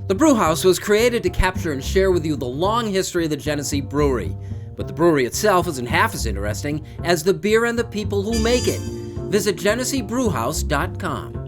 The Brewhouse was created to capture and share with you the long history of the Genesee Brewery, but the brewery itself isn't half as interesting as the beer and the people who make it. Visit GeneseeBrewhouse.com.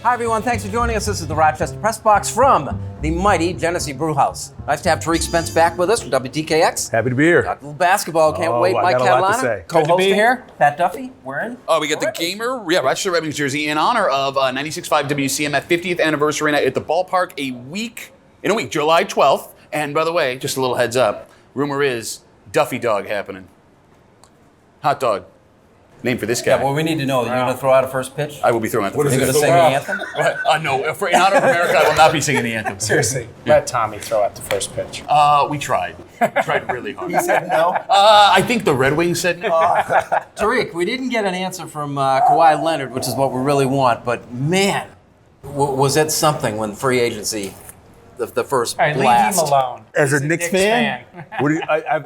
Hi, everyone. Thanks for joining us. This is the Rochester Press Box from the mighty Genesee Brewhouse. Nice to have Tariq Spence back with us from WDKX. Happy to be here. Got a little basketball. Can't wait. I Mike got a lot to Catalana, say. co-hosting here. Pat Duffy, we're in. Oh, we got the Gamer, Rochester Red Wings jersey in honor of 96.5 WCMF 50th anniversary night at the ballpark in a week, July 12th. And by the way, just a little heads up, rumor is Duffy Dog happening. Hot dog. Name for this guy. Yeah, well, we need to know. You're going to throw out a first pitch? I will be throwing out the first You're pitch. going to sing the anthem? No, in honor of America, I will not be singing the anthem. Seriously, let Tommy throw out the first pitch. We tried. We tried really hard. He said no? I think the Red Wings said no. Tariq, we didn't get an answer from Kawhi Leonard, which is what we really want, but man, was that something when free agency, the first All right, blast. leave him alone. As He's a Knicks fan,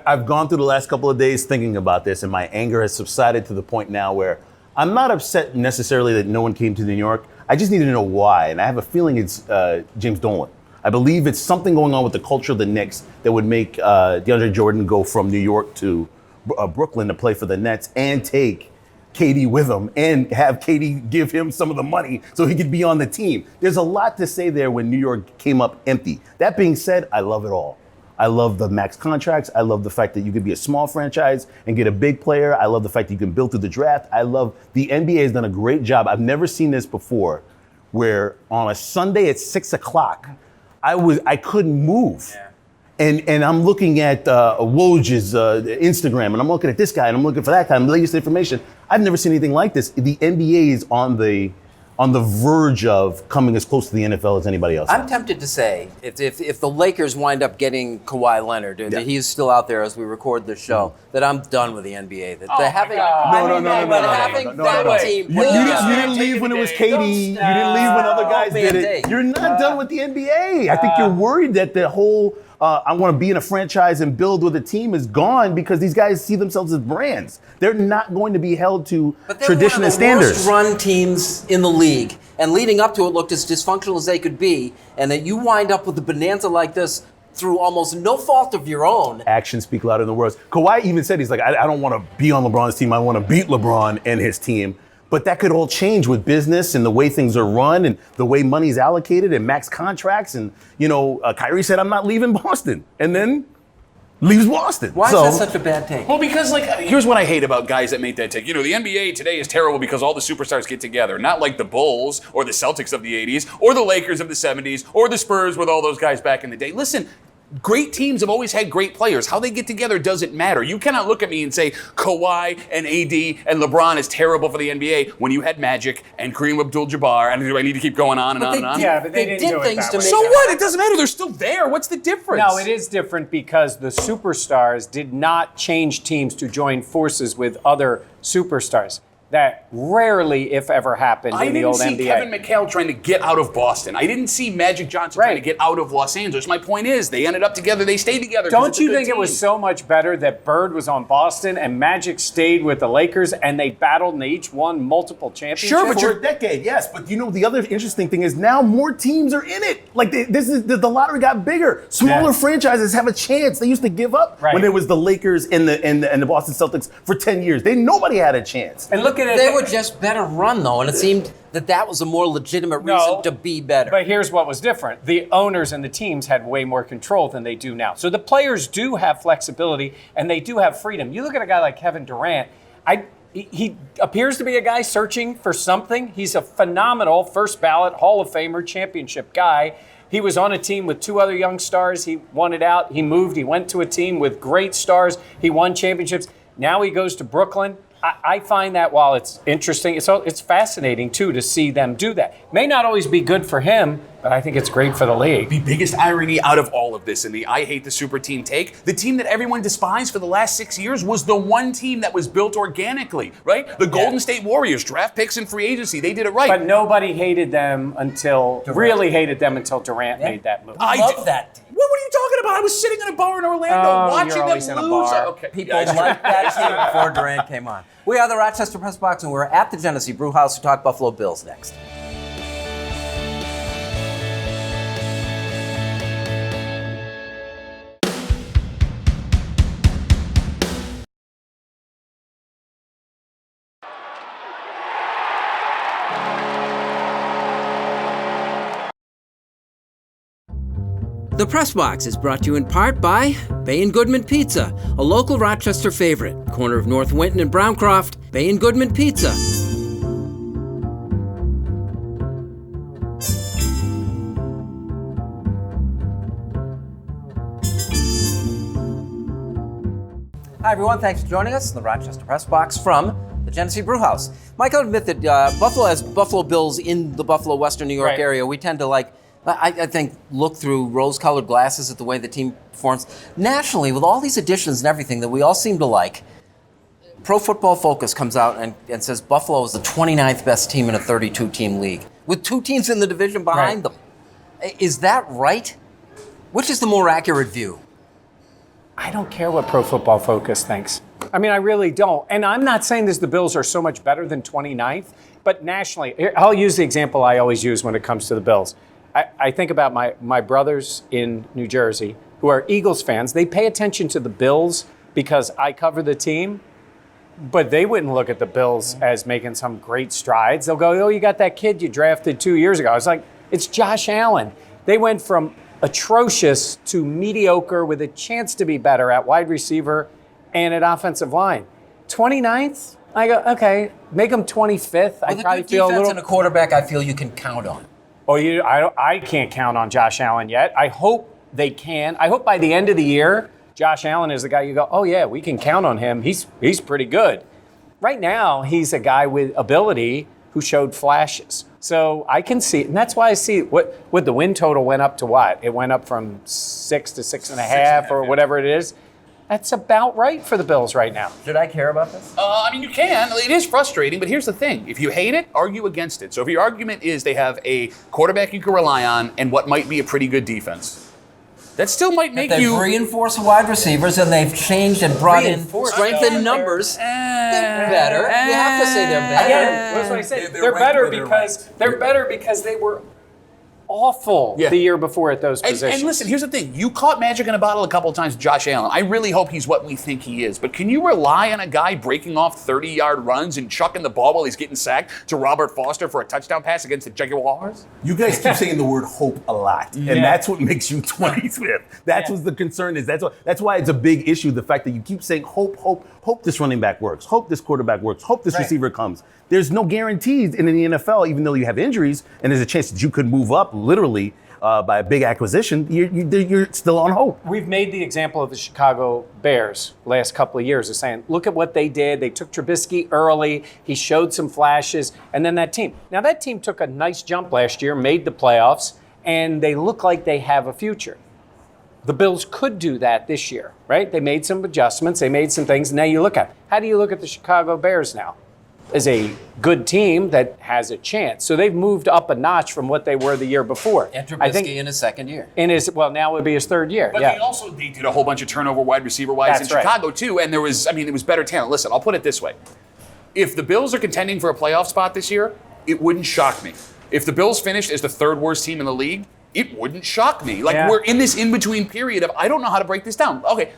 I've gone through the last couple of days thinking about this, and my anger has subsided to the point now where I'm not upset necessarily that no one came to New York. I just need to know why, and I have a feeling it's James Dolan. I believe it's something going on with the culture of the Knicks that would make DeAndre Jordan go from New York to Brooklyn to play for the Nets and take KD with him and have KD give him some of the money so he could be on the team. There's a lot to say there when New York came up empty. That being said, I love it all. I love the max contracts. I love the fact that you could be a small franchise and get a big player. I love the fact that you can build through the draft. I love the NBA has done a great job. I've never seen this before where on a Sunday at 6 o'clock, I couldn't move. Yeah. And I'm looking at Woj's Instagram, and I'm looking at this guy, and I'm looking for that guy, and latest information. I've never seen anything like this. The NBA is on the verge of coming as close to the NFL as anybody else. I'm tempted to say, if the Lakers wind up getting Kawhi Leonard, that he's still out there as we record this show, that I'm done with the NBA. That having that team. You didn't leave when it was KD. You didn't leave when other guys did it. You're not done with the NBA. I think you're worried that the whole I want to be in a franchise and build with a team is gone because these guys see themselves as brands. They're not going to be held to tradition and standards. One of the worst run teams in the league, and leading up to it looked as dysfunctional as they could be, and that you wind up with a bonanza like this through almost no fault of your own. Actions speak louder than words. Kawhi even said, he's like, I don't want to be on LeBron's team. I want to beat LeBron and his team. But that could all change with business and the way things are run and the way money's allocated and max contracts. And, Kyrie said, I'm not leaving Boston. And then leaves Boston. Why is that such a bad take? Well, because, here's what I hate about guys that make that take. The NBA today is terrible because all the superstars get together. Not like the Bulls or the Celtics of the 80s or the Lakers of the 70s or the Spurs with all those guys back in the day. Listen, great teams have always had great players. How they get together doesn't matter. You cannot look at me and say Kawhi and AD and LeBron is terrible for the NBA when you had Magic and Kareem Abdul-Jabbar. And do I need to keep going on and on and on? Yeah, but they didn't do it that way. So what? It doesn't matter. They're still there. What's the difference? No, it is different because the superstars did not change teams to join forces with other superstars. That rarely, if ever, happened in the old NBA. I didn't see Kevin McHale trying to get out of Boston. I didn't see Magic Johnson trying to get out of Los Angeles. My point is, they ended up together. They stayed together. Don't you think it was so much better that Bird was on Boston and Magic stayed with the Lakers and they battled and they each won multiple championships? Sure, but for a decade, yes. But the other interesting thing is now more teams are in it. The lottery got bigger. Smaller franchises have a chance. They used to give up when there was the Lakers and the Boston Celtics for 10 years. Nobody had a chance. And look at it. They were just better run, though, and it seemed that was a more legitimate reason to be better. But here's what was different. The owners and the teams had way more control than they do now. So the players do have flexibility, and they do have freedom. You look at a guy like Kevin Durant, he appears to be a guy searching for something. He's a phenomenal first ballot Hall of Famer championship guy. He was on a team with two other young stars. He won it out. He moved. He went to a team with great stars. He won championships. Now he goes to Brooklyn. I find that while it's interesting, it's fascinating, too, to see them do that. May not always be good for him, But I think it's great for the league. The biggest irony out of all of this, and the I hate the super team take, the team that everyone despised for the last 6 years was the one team that was built organically, right? The Golden State Warriors, draft picks and free agency, they did it right. But nobody hated them until Durant made that move. I love that team. What are you talking about? I was sitting in a bar in Orlando watching you're always them in a lose. bar. Okay. People liked that team before Durant came on. We are the Rochester Press Box, and we're at the Genesee Brew House to talk Buffalo Bills next. The Press Box is brought to you in part by Bay & Goodman Pizza, a local Rochester favorite. Corner of North Winton and Browncroft, Bay & Goodman Pizza. Hi, everyone. Thanks for joining us in the Rochester Press Box from the Genesee Brew House. Mike, I'll admit that Buffalo has Buffalo Bills in the Buffalo, Western New York area. We tend to I think, look through rose-colored glasses at the way the team performs. Nationally, with all these additions and everything that we all seem to like, Pro Football Focus comes out and says Buffalo is the 29th best team in a 32-team league, with 2 teams in the division behind them. Is that right? Which is the more accurate view? I don't care what Pro Football Focus thinks. I mean, I really don't. And I'm not saying the Bills are so much better than 29th, but nationally, I'll use the example I always use when it comes to the Bills. I think about my brothers in New Jersey who are Eagles fans. They pay attention to the Bills because I cover the team, but they wouldn't look at the Bills as making some great strides. They'll go, oh, you got that kid you drafted 2 years ago. I was like, it's Josh Allen. They went from atrocious to mediocre with a chance to be better at wide receiver and at offensive line. 29th? I go, okay, make them 25th. I probably feel a little. And a quarterback I feel you can count on. Oh, I can't count on Josh Allen yet. I hope they can. I hope by the end of the year, Josh Allen is the guy you go, oh, yeah, we can count on him. He's pretty good. Right now, he's a guy with ability who showed flashes. So I can see, and that's why I see what the win total went up to what? It went up from 6 to 6.5 or whatever it is. That's about right for the Bills right now. Should I care about this? I mean, you can. It is frustrating, but here's the thing. If you hate it, argue against it. So if your argument is they have a quarterback you can rely on and what might be a pretty good defense, that still might make you... They've reinforced wide receivers and they've changed and brought in strength in numbers. They're better. You have to say they're better. Again, that's what I said. They're better because they were awful the year before at those positions. And listen, here's the thing. You caught magic in a bottle a couple of times with Josh Allen. I really hope he's what we think he is. But can you rely on a guy breaking off 30-yard runs and chucking the ball while he's getting sacked to Robert Foster for a touchdown pass against the Jaguars? You guys keep saying the word hope a lot, and that's what makes you 25th. That's what the concern is. That's why it's a big issue, the fact that you keep saying hope this running back works, hope this quarterback works, hope this receiver comes. There's no guarantees in the NFL, even though you have injuries, and there's a chance that you could move up literally by a big acquisition. You're still on hope. We've made the example of the Chicago Bears last couple of years of saying, look at what they did. They took Trubisky early. He showed some flashes. And then that team. Now, that team took a nice jump last year, made the playoffs, and they look like they have a future. The Bills could do that this year, right? They made some adjustments. They made some things. Now you look at, how do you look at the Chicago Bears now? As a good team that has a chance. So they've moved up a notch from what they were the year before. And Trubisky in his second year. Now it would be his third year. But they did a whole bunch of turnover wide receiver-wise in Chicago, too. And there was better talent. Listen, I'll put it this way. If the Bills are contending for a playoff spot this year, it wouldn't shock me. If the Bills finished as the third worst team in the league, it wouldn't shock me. We're in this in-between period of, I don't know how to break this down. Okay,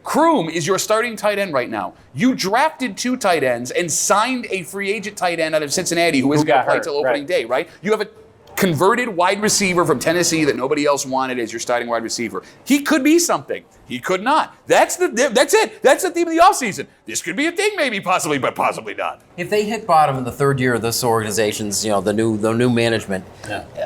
Kroom is your starting tight end right now. You drafted 2 tight ends and signed a free agent tight end out of Cincinnati who isn't going to play until opening day, right? You have a converted wide receiver from Tennessee that nobody else wanted as your starting wide receiver. He could be something. He could not. That's it. That's the theme of the offseason. This could be a thing maybe, possibly, but possibly not. If they hit bottom in the third year of this organization's, the new management,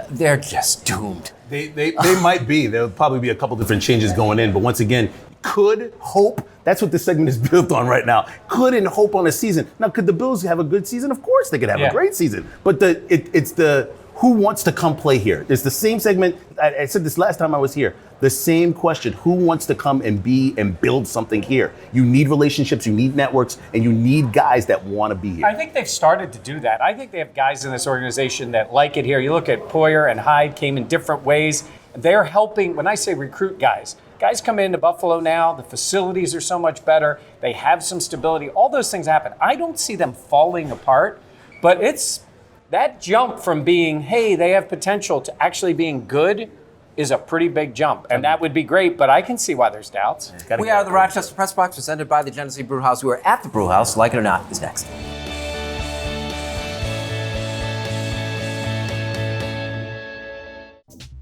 they're just doomed. They might be. There'll probably be a couple different changes going in, but once again, could hope. That's what this segment is built on right now. Could and hope on a season. Now, could the Bills have a good season? Of course they could have a great season. But it's the Who wants to come play here? It's the same segment. I said this last time I was here. The same question. Who wants to come and be and build something here? You need relationships, you need networks, and you need guys that want to be here. I think they've started to do that. I think they have guys in this organization that like it here. You look at Poyer and Hyde came in different ways. They're helping, when I say recruit guys come into Buffalo now. The facilities are so much better. They have some stability. All those things happen. I don't see them falling apart, but it's that jump from being, hey, they have potential to actually being good is a pretty big jump. And that would be great, but I can see why there's doubts. We are the Rochester Press Box, presented by the Genesee Brew House. We are at the Brew House. Like it or not, is next.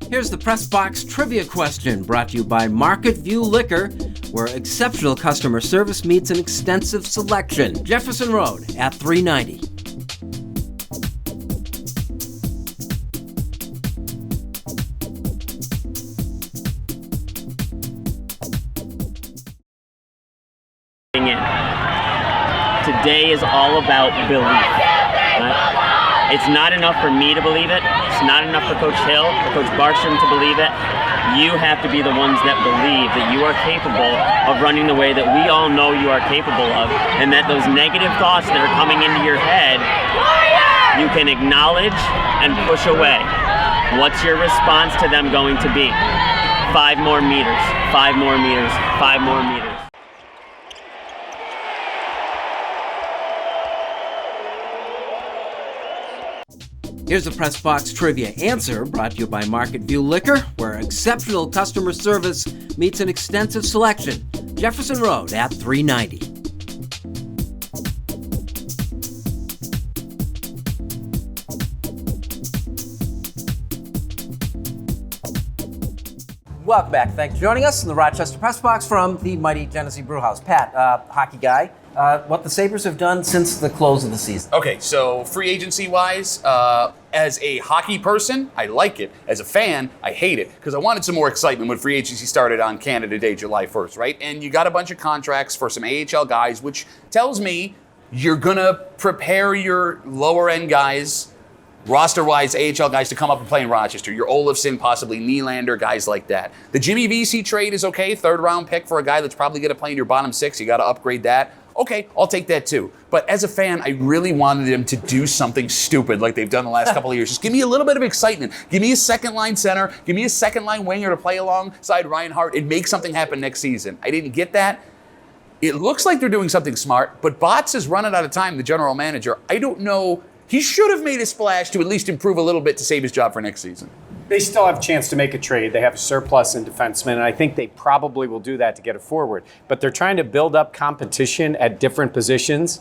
Here's the Press Box trivia question, brought to you by Market View Liquor, where exceptional customer service meets an extensive selection. Jefferson Road at 390. Today is all about belief. Right? It's not enough for me to believe it. It's not enough for Coach Hill or Coach Barstrom to believe it. You have to be the ones that believe that you are capable of running the way that we all know you are capable of, and that those negative thoughts that are coming into your head, you can acknowledge and push away. What's your response to them going to be? 5 more meters, 5 more meters, 5 more meters. Here's the Press Box trivia answer, brought to you by Market View Liquor, where exceptional customer service meets an extensive selection. Jefferson Road at 390. Welcome back. Thanks for joining us in the Rochester Press Box from the mighty Genesee Brew House. Pat, hockey guy, what the Sabres have done since the close of the season. Okay, so free agency-wise, as a hockey person, I like it. As a fan, I hate it, because I wanted some more excitement when free agency started on Canada Day, July 1st, right? And you got a bunch of contracts for some AHL guys, which tells me you're going to prepare your lower-end guys, roster-wise AHL guys, to come up and play in Rochester. Your Olofsson, possibly Nylander, guys like that. The Jimmy Vesey trade is okay. 3rd-round pick for a guy that's probably going to play in your bottom 6. You got to upgrade that. Okay, I'll take that too. But as a fan, I really wanted them to do something stupid like they've done the last couple of years. Just give me a little bit of excitement. Give me a second-line center. Give me a second-line winger to play alongside Ryan Hart and make something happen next season. I didn't get that. It looks like they're doing something smart, but Botts is running out of time, the general manager. I don't know. He should have made a splash to at least improve a little bit to save his job for next season. They still have a chance to make a trade. They have a surplus in defensemen, and I think they probably will do that to get it forward. But they're trying to build up competition at different positions,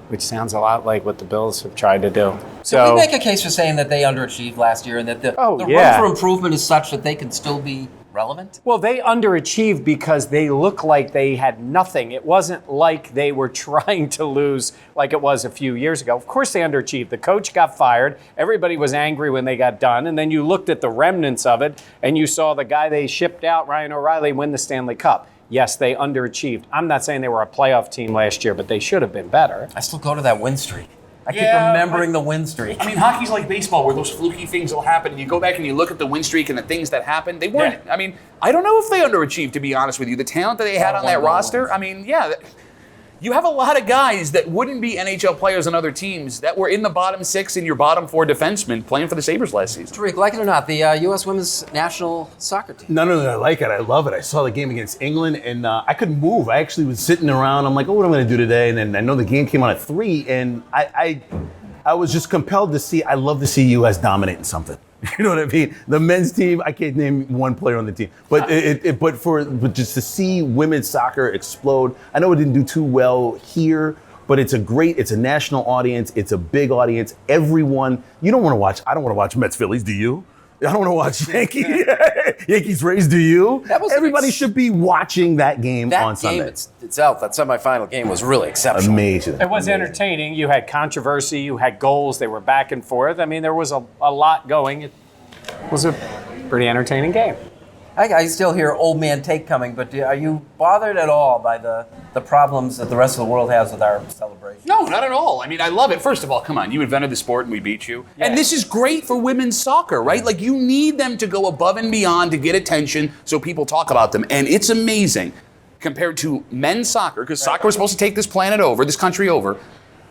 which sounds a lot like what the Bills have tried to do. So Can we make a case for saying that they underachieved last year and that the room for improvement is such that they can still be relevant? Well, they underachieved because they look like they had nothing. It wasn't like they were trying to lose like it was a few years ago. Of course they underachieved. The coach got fired. Everybody was angry when they got done. And then you looked at the remnants of it and you saw the guy they shipped out, Ryan O'Reilly, win the Stanley Cup. Yes, they underachieved. I'm not saying they were a playoff team last year, but they should have been better. I still go to that win streak. I keep remembering the win streak. I mean, hockey's like baseball, where those fluky things will happen, and you go back and you look at the win streak and the things that happened. They weren't. Yeah. I mean, I don't know if they underachieved, to be honest with you. The talent that they had on that roster, I mean, yeah. You have a lot of guys that wouldn't be NHL players on other teams that were in the bottom 6 and your bottom 4 defensemen playing for the Sabres last season. Tariq, like it or not, the U.S. women's national soccer team. No, I like it. I love it. I saw the game against England, and I couldn't move. I actually was sitting around. I'm like, oh, what am I going to do today? And then I know the game came on at 3, and I was just compelled to see. I love to see U.S. dominating something. You know what I mean? The men's team, I can't name one player on the team, but but just to see women's soccer explode. I know it didn't do too well here, but it's a national audience. It's a big audience. Everyone, I don't want to watch Mets Phillies, do you? I don't want to watch Yankees Rays, do you? Everybody should be watching that game on Sunday. That game itself, that semifinal game, was really exceptional. Amazing. It was entertaining. You had controversy. You had goals. They were back and forth. I mean, there was a lot going. It was a pretty entertaining game. I still hear old man take coming, but are you bothered at all by the the problems that the rest of the world has with our celebration. No, not at all. I mean, I love it. First of all, come on, you invented the sport and we beat you. Yeah. And this is great for women's soccer, right? Like, you need them to go above and beyond to get attention so people talk about them. And it's amazing compared to men's soccer, because soccer was supposed to take this planet over, this country over.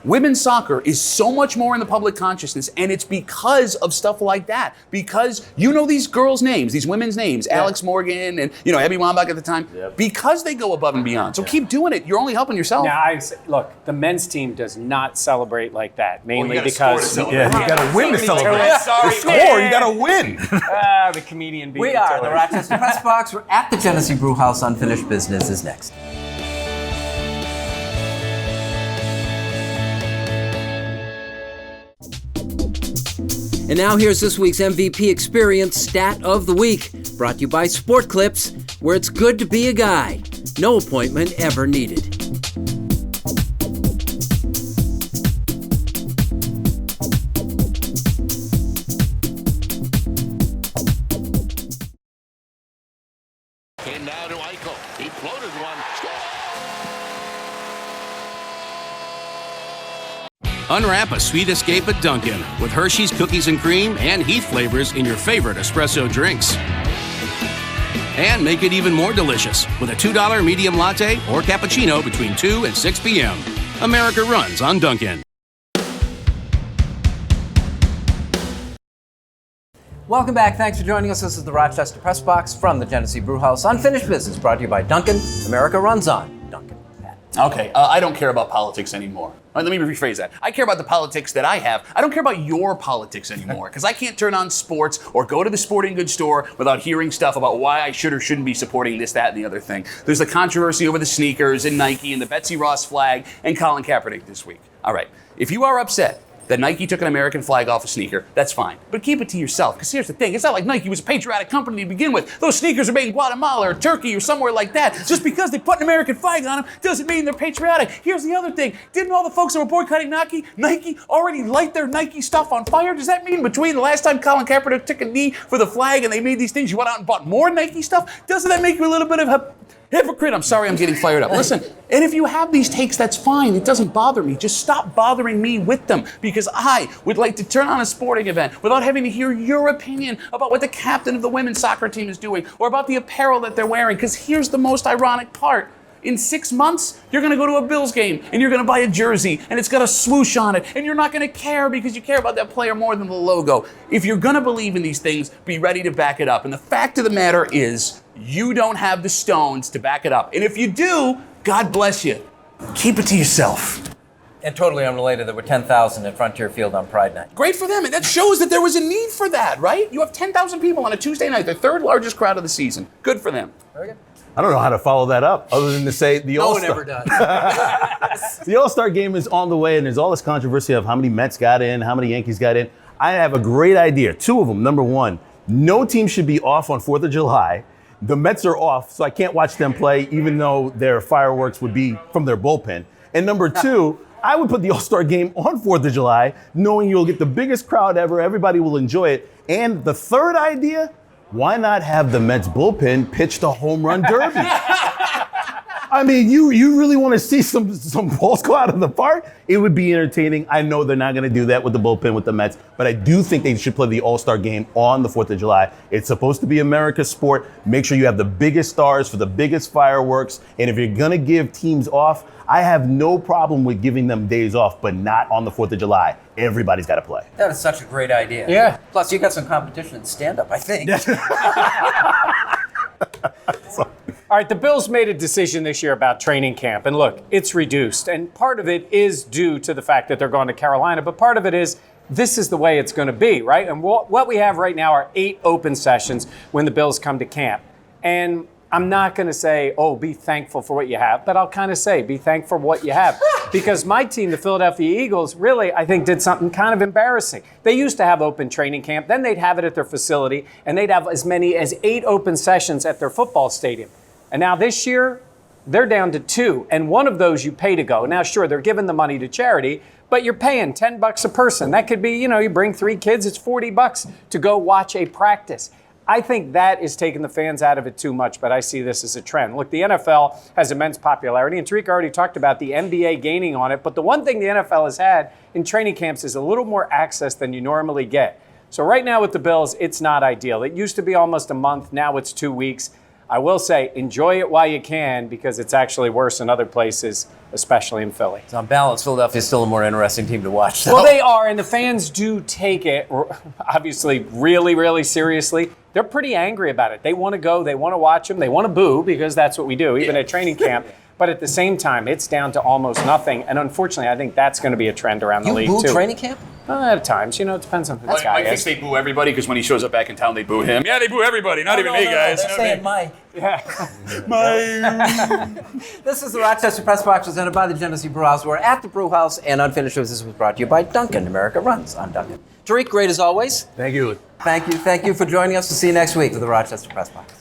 Women's soccer is so much more in the public consciousness, and it's because of stuff like that. Because you know these girls' names, these women's names, Alex Morgan and Abby Wambach at the time, because they go above and beyond. So keep doing it. You're only helping yourself. Now, look, the men's team does not celebrate like that, mainly because you got to win to celebrate. Sorry, score, you got to win. The comedian beat We are the Rochester Press Box. We're at the Genesee Brewhouse. Unfinished Business is next. And now here's this week's MVP Experience Stat of the Week, brought to you by Sport Clips, where it's good to be a guy. No appointment ever needed. Came down to Eichel. He floated one. Unwrap a sweet escape at Dunkin' with Hershey's Cookies and Cream and Heath flavors in your favorite espresso drinks. And make it even more delicious with a $2 medium latte or cappuccino between 2 and 6 p.m. America runs on Dunkin'. Welcome back. Thanks for joining us. This is the Rochester Press Box from the Genesee Brewhouse. Unfinished Business brought to you by Dunkin'. America runs on Dunkin'. Okay, I don't care about politics anymore. Let me rephrase that. I care about the politics that I have. I don't care about your politics anymore, because I can't turn on sports or go to the sporting goods store without hearing stuff about why I should or shouldn't be supporting this, that, and the other thing. There's the controversy over the sneakers and Nike and the Betsy Ross flag and Colin Kaepernick this week. All right, if you are upset that Nike took an American flag off a sneaker, that's fine. But keep it to yourself, because here's the thing. It's not like Nike was a patriotic company to begin with. Those sneakers are made in Guatemala or Turkey or somewhere like that. Just because they put an American flag on them doesn't mean they're patriotic. Here's the other thing. Didn't all the folks that were boycotting Nike already light their Nike stuff on fire? Does that mean between the last time Colin Kaepernick took a knee for the flag and they made these things, you went out and bought more Nike stuff? Doesn't that make you a little bit of a hypocrite? I'm sorry, I'm getting fired up. Listen, and if you have these takes, that's fine. It doesn't bother me. Just stop bothering me with them, because I would like to turn on a sporting event without having to hear your opinion about what the captain of the women's soccer team is doing or about the apparel that they're wearing. Because here's the most ironic part. In 6 months, you're going to go to a Bills game and you're going to buy a jersey and it's got a swoosh on it and you're not going to care because you care about that player more than the logo. If you're going to believe in these things, be ready to back it up. And the fact of the matter is, you don't have the stones to back it up. And if you do, God bless you. Keep it to yourself. And totally unrelated, there were 10,000 at Frontier Field on Pride Night. Great for them. And that shows that there was a need for that, right? You have 10,000 people on a Tuesday night, the third largest crowd of the season. Good for them. Very good. I don't know how to follow that up other than to say the All-Star. No one ever does. The All-Star game is on the way, and there's all this controversy of how many Mets got in, how many Yankees got in. I have a great idea. Two of them. Number one, no team should be off on 4th of July. The Mets are off, so I can't watch them play, even though their fireworks would be from their bullpen. And number two, I would put the All-Star game on 4th of July, knowing you'll get the biggest crowd ever. Everybody will enjoy it. And the third idea, why not have the Mets bullpen pitch the home run derby? I mean, you really want to see some balls go out of the park? It would be entertaining. I know they're not going to do that with the bullpen with the Mets, but I do think they should play the All-Star game on the 4th of July. It's supposed to be America's sport. Make sure you have the biggest stars for the biggest fireworks. And if you're going to give teams off, I have no problem with giving them days off, but not on the 4th of July. Everybody's got to play. That is such a great idea. Yeah. Plus, you got some competition in stand-up, I think. All right, the Bills made a decision this year about training camp, and look, it's reduced. And part of it is due to the fact that they're going to Carolina, but part of it is this is the way it's going to be, right? And what we have right now are 8 open sessions when the Bills come to camp. And I'm not going to say, oh, be thankful for what you have, but I'll kind of say, be thankful for what you have. Because my team, the Philadelphia Eagles, really, I think, did something kind of embarrassing. They used to have open training camp, then they'd have it at their facility, and they'd have as many as 8 open sessions at their football stadium. And now this year, they're down to 2, and one of those you pay to go. Now, sure, they're giving the money to charity, but you're paying $10 a person. That could be, you bring 3 kids, it's $40 to go watch a practice. I think that is taking the fans out of it too much, but I see this as a trend. Look, the NFL has immense popularity, and Tariq already talked about the NBA gaining on it, but the one thing the NFL has had in training camps is a little more access than you normally get. So right now with the Bills, it's not ideal. It used to be almost a month. Now it's 2 weeks. I will say, enjoy it while you can, because it's actually worse in other places, especially in Philly. So on balance, Philadelphia is still a more interesting team to watch. Well, they are, and the fans do take it, obviously, really, really seriously. They're pretty angry about it. They want to go, they want to watch them, they want to boo, because that's what we do, even at training camp. But at the same time, it's down to almost nothing. And unfortunately, I think that's going to be a trend around the league, You too. boo training camp? At times, it depends on who the guy I think is. they boo everybody because when he shows up back in town, they boo him. Yeah, they boo everybody, not even me, guys. They're saying Mike. Yeah. This is the Rochester Press Box presented by the Genesee Brewhouse. We're at the Brewhouse, and Unfinished Business was brought to you by Dunkin'. America runs on Dunkin'. Tariq, great as always. Thank you. Thank you for joining us. We'll see you next week with the Rochester Press Box.